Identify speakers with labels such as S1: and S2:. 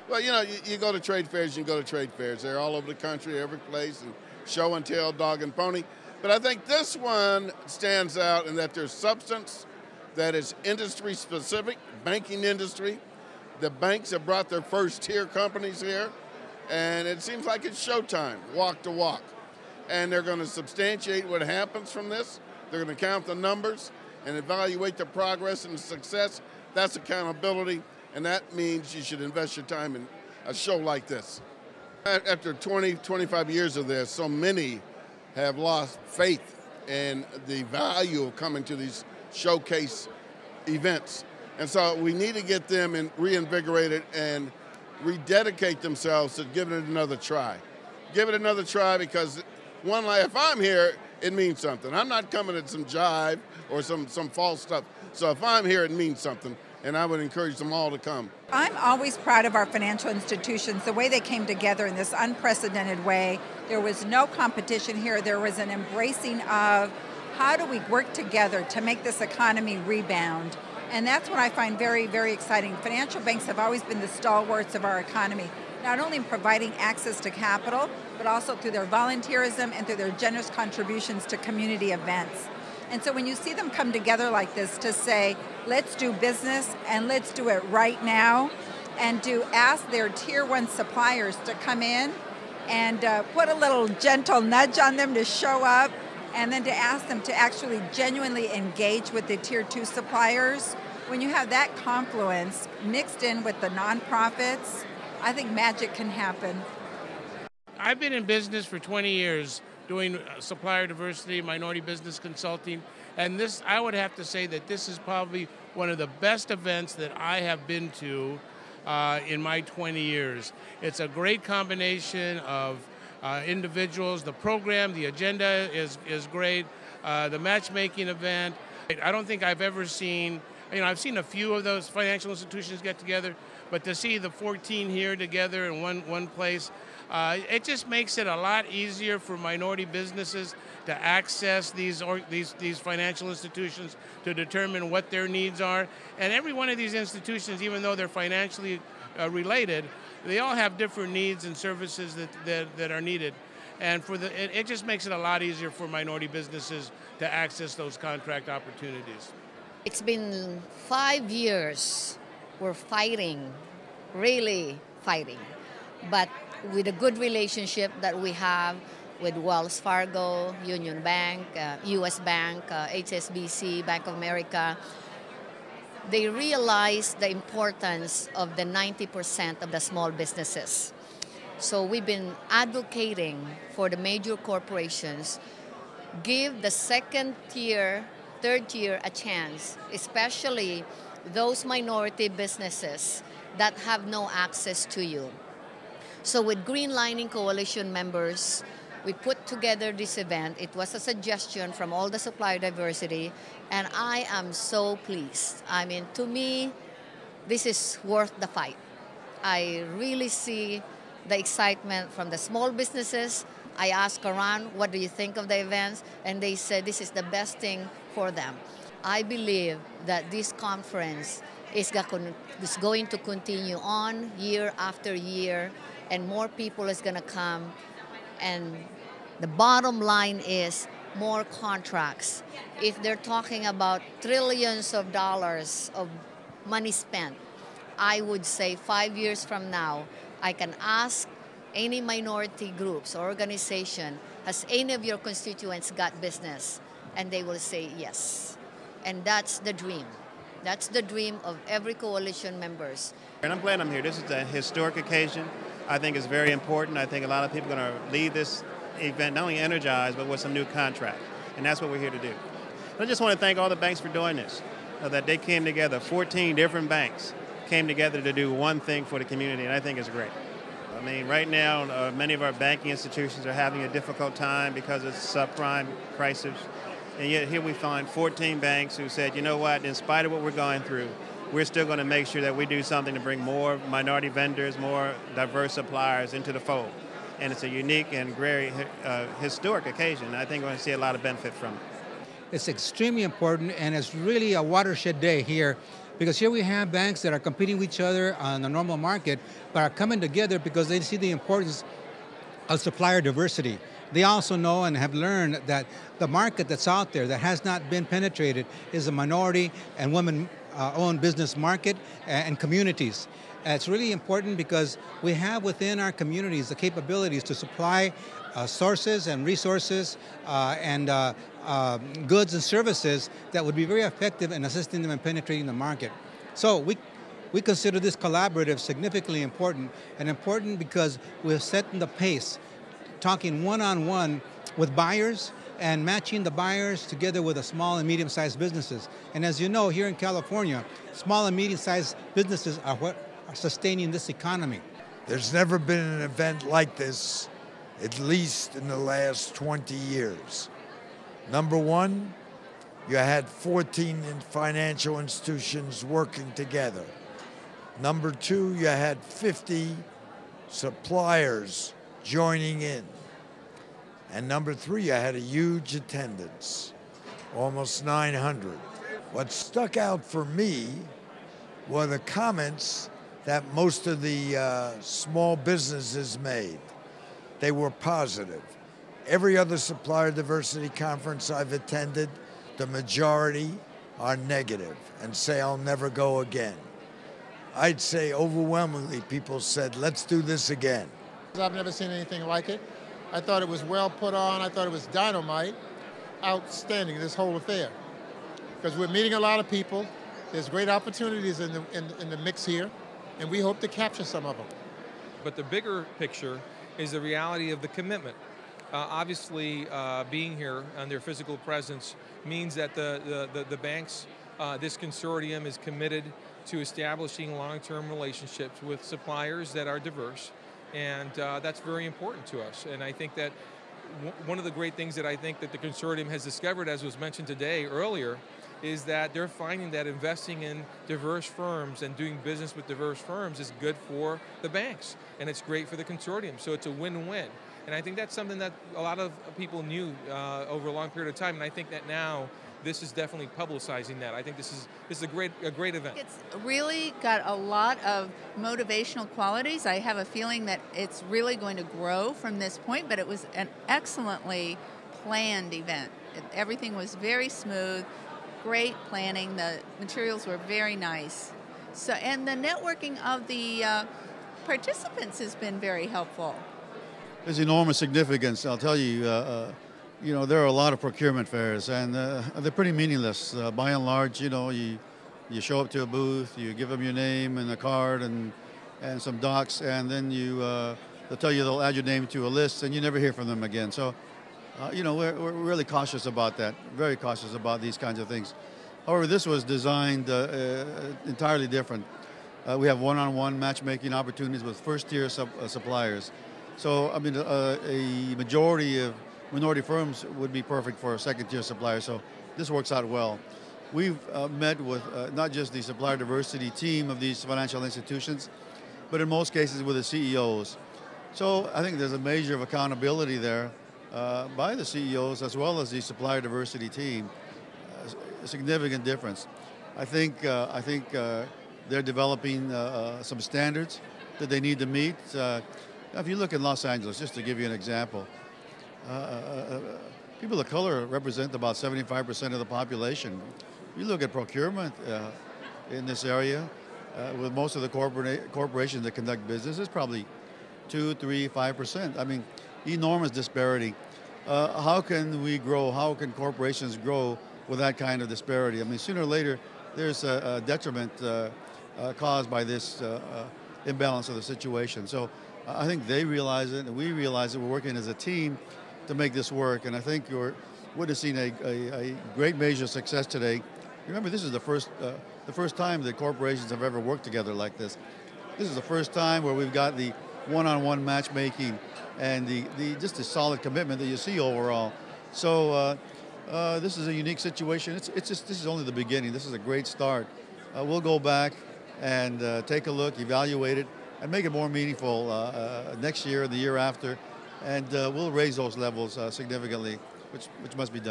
S1: Well, you go to trade fairs, you can go to trade fairs. They're all over the country, every place, and show and tell, dog and pony. But I think this one stands out in that there's substance, that is industry specific, banking industry. The banks have brought their first tier companies here, and it seems like it's showtime, walk to walk. And they're going to substantiate what happens from this. They're going to count the numbers and evaluate the progress and the success. That's accountability. And that means you should invest your time in a show like this. After 20, 25 years of this, so many have lost faith in the value of coming to these showcase events. And so we need to get them reinvigorated and rededicate themselves to giving it another try. Give it another try because if I'm here, it means something. I'm not coming at some jive or some false stuff. So if I'm here, it means something. And I would encourage them all to come.
S2: I'm always proud of our financial institutions, the way they came together in this unprecedented way. There was no competition here. There was an embracing of how do we work together to make this economy rebound. And that's what I find very, very exciting. Financial banks have always been the stalwarts of our economy, not only in providing access to capital, but also through their volunteerism and through their generous contributions to community events. And so when you see them come together like this to say, let's do business and let's do it right now, and to ask their tier one suppliers to come in and put a little gentle nudge on them to show up, and then to ask them to actually genuinely engage with the tier two suppliers, when you have that confluence mixed in with the nonprofits, I think magic can happen.
S3: I've been in business for 20 years doing supplier diversity, minority business consulting, and this, I would have to say that this is probably one of the best events that I have been to in my 20 years. It's a great combination of individuals. The program, the agenda is great. The matchmaking event, I don't think I've ever seen, I've seen a few of those financial institutions get together, but to see the 14 here together in one place, it just makes it a lot easier for minority businesses to access these financial institutions to determine what their needs are. And every one of these institutions, even though they're financially related, they all have different needs and services that are needed. And it just makes it a lot easier for minority businesses to access those contract opportunities.
S4: It's been 5 years we're fighting, really fighting. But with a good relationship that we have with Wells Fargo, Union Bank, US Bank, HSBC, Bank of America, they realize the importance of the 90% of the small businesses. So we've been advocating for the major corporations, give the second tier, third tier a chance, especially those minority businesses that have no access to you. So with Green Lining Coalition members, we put together this event. It was a suggestion from all the supplier diversity, and I am so pleased. I mean, to me, this is worth the fight. I really see the excitement from the small businesses. I asked around, what do you think of the events? And they said this is the best thing for them. I believe that this conference is going to continue on year after year, and more people is going to come. And the bottom line is more contracts. If they're talking about trillions of dollars of money spent, I would say 5 years from now, I can ask any minority groups or organization, has any of your constituents got business? And they will say yes. And that's the dream. That's the dream of every coalition members.
S5: And I'm glad I'm here. This is a historic occasion. I think it's very important. I think a lot of people are going to leave this event not only energized, but with some new contract. And that's what we're here to do. I just want to thank all the banks for doing this, that they came together. 14 different banks came together to do one thing for the community, and I think it's great. I mean, right now, many of our banking institutions are having a difficult time because of subprime crisis. And yet here we find 14 banks who said, you know what, in spite of what we're going through, we're still going to make sure that we do something to bring more minority vendors, more diverse suppliers into the fold. And it's a unique and very historic occasion. I think we're going to see a lot of benefit from it.
S6: It's extremely important, and it's really a watershed day here Because here we have banks that are competing with each other on the normal market, but are coming together because they see the importance of supplier diversity. They also know and have learned that the market that's out there that has not been penetrated is a minority and women-owned business market and communities. It's really important because we have within our communities the capabilities to supply sources and resources and goods and services that would be very effective in assisting them in penetrating the market. So we consider this collaborative significantly important, and important because we're setting the pace, talking one-on-one with buyers and matching the buyers together with the small and medium-sized businesses. And as you know, here in California, small and medium-sized businesses are what are sustaining this economy.
S7: There's never been an event like this, at least in the last 20 years. Number one, you had 14 financial institutions working together. Number two, you had 50 suppliers joining in. And number three, you had a huge attendance, almost 900. What stuck out for me were the comments that most of the small businesses made. They were positive. Every other supplier diversity conference I've attended, the majority are negative and say, I'll never go again. I'd say overwhelmingly people said, let's do this again.
S8: I've never seen anything like it. I thought it was well put on. I thought it was dynamite. Outstanding, this whole affair. Because we're meeting a lot of people. There's great opportunities in the mix here, and we hope to capture some of them.
S9: But the bigger picture is the reality of the commitment. Obviously, being here and their physical presence means that the banks, this consortium is committed to establishing long-term relationships with suppliers that are diverse, and that's very important to us. And I think that one of the great things that I think that the consortium has discovered, as was mentioned today earlier, is that they're finding that investing in diverse firms and doing business with diverse firms is good for the banks, and it's great for the consortium, so it's a win-win. And I think that's something that a lot of people knew over a long period of time, and I think that now this is definitely publicizing that. I think this is a great event.
S10: It's really got a lot of motivational qualities. I have a feeling that it's really going to grow from this point, but it was an excellently planned event. Everything was very smooth, great planning. The materials were very nice. So, and the networking of the participants has been very helpful.
S11: There's enormous significance. I'll tell you, you know, there are a lot of procurement fairs, and they're pretty meaningless. By and large, you know, you show up to a booth, you give them your name and a card and some docs, and then they'll tell you they'll add your name to a list, and you never hear from them again. So, you know, we're really cautious about that, very cautious about these kinds of things. However, this was designed entirely different. We have one-on-one matchmaking opportunities with first-tier suppliers. So, I mean, a majority of minority firms would be perfect for a second-tier supplier, so this works out well. We've met with not just the supplier diversity team of these financial institutions, but in most cases with the CEOs. So I think there's a measure of accountability there by the CEOs as well as the supplier diversity team, a significant difference. I think they're developing some standards that they need to meet. If you look in Los Angeles, just to give you an example, people of color represent about 75% of the population. You look at procurement in this area, with most of the corporations that conduct business, it's probably 2, 3, 5%. I mean, enormous disparity. How can we grow? How can corporations grow with that kind of disparity? I mean, sooner or later, there's a detriment caused by this imbalance of the situation. So I think they realize it, and we realize it. We're working as a team to make this work, and I think you're witnessing a great measure of success today. Remember, this is the first time that corporations have ever worked together like this. This is the first time where we've got the one-on-one matchmaking and just the solid commitment that you see overall. So this is a unique situation. This is only the beginning. This is a great start. We'll go back and take a look, evaluate it, and make it more meaningful next year and the year after, and we'll raise those levels significantly, which must be done.